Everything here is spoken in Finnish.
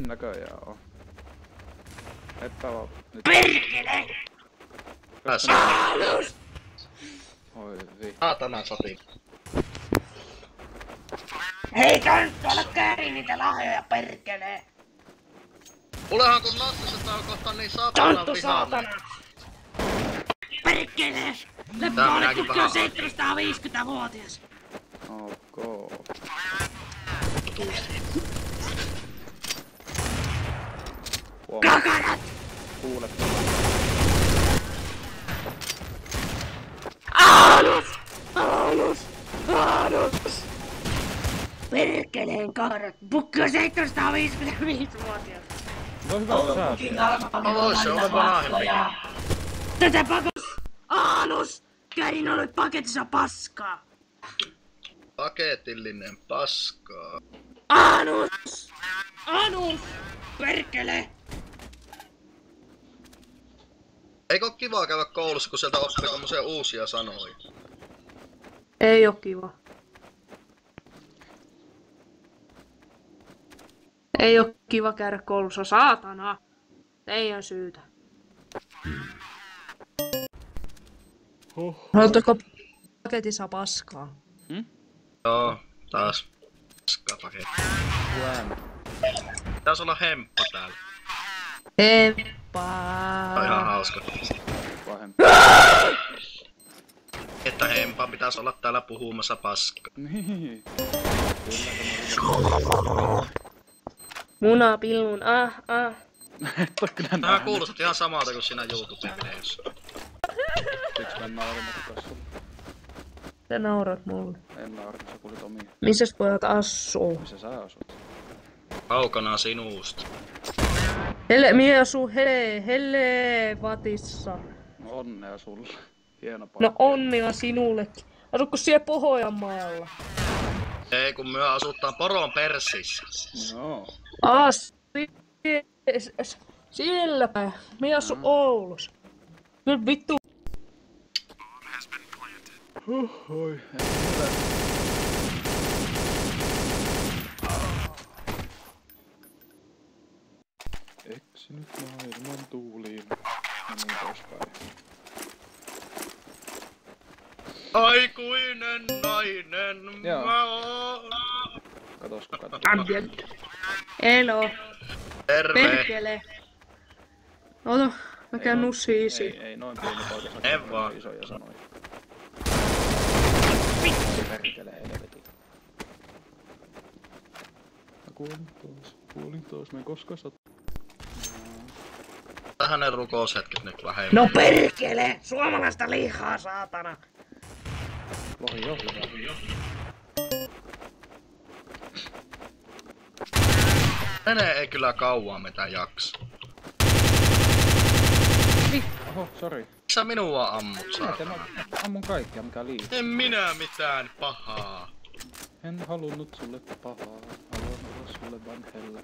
näköjään on. Että on nyt... Perkele! Pääs. Oi vi... Saatana soti. Hei tuolla kääri niitä lahjoja perkele! Kuulehan kun Nassisesta on kohta niin saatana Tonttu vihainen. saatana! Perkele! Tää Leppa minäkin on vähän 750-vuotias! Ok. Kakarat! Kuulet. Aanus! Aanus! Aanus! Perkeleen kakarat! Bukki on 755-vuotias! No hyvä sää. Oi se on vanhempi. Tätä pakos! Aanus! Kärin olet paketissa paskaa! Paketillinen paskaa. Aanus! Aanus! Perkele! Eikö oo kivaa käydä koulussa, kun sieltä oppii tommosia uusia sanoja? Ei oo kiva. Ei oo kiva käydä koulussa, saatana! Teidän syytä. Haluatteko paketissa paskaa? Joo, taas. Paskaa paketti. Jään. Pitäis olla hemppa täällä. Hempaa. Tää on ihan hauska. Pahempi. Että hemppa pitäis olla täällä puhumassa paskaa. Niin. Munapillun, Et oo kyllä Tää nähnyt. kuulostat ihan samalta kuin siinä YouTube-videossa. Siksi mä en naurannutkaan sulle. Sä naurat mulle. En naurannut, sä kuulit omia. Missäs pojat asuu? Missä sä asut? Kaukana sinusta. Minä asun Hellevatissa. No onnea sulle. Hieno paikka. No onnea sinullekin. Asutko siellä Pohjanmaalla? Ei kun myö asuttaan poron persissä. Joo. Siellä päin. Minä asun Oulussa. Kyllä vittu. Oi. Eksynyt maailman tuuliin. Ja niin poispäin. Aikuinen nainen Joo. mä oon. Katos kuka Ambient. Elo. Terve. Perkele. Ota. Mä käyn nussiin isiin. Ei noin pieni poika saa En vaan. isoja sanoja. Perkele helveti. Mä kuolin taas, mä en koskaan saa. Tähän ne rukoushetket nyt vähän. No perkele! Suomalaista lihaa, saatana! Lohi jo hyvä. Menee ei kyllä kauan metä jaksa. Oho, sori. Sä minua ammut Mietin, saatana. mä ammun kaikkea mikä liikkuu. En minä mitään pahaa. En halunnut sulle pahaa. Haluan olla sulle vain hellä.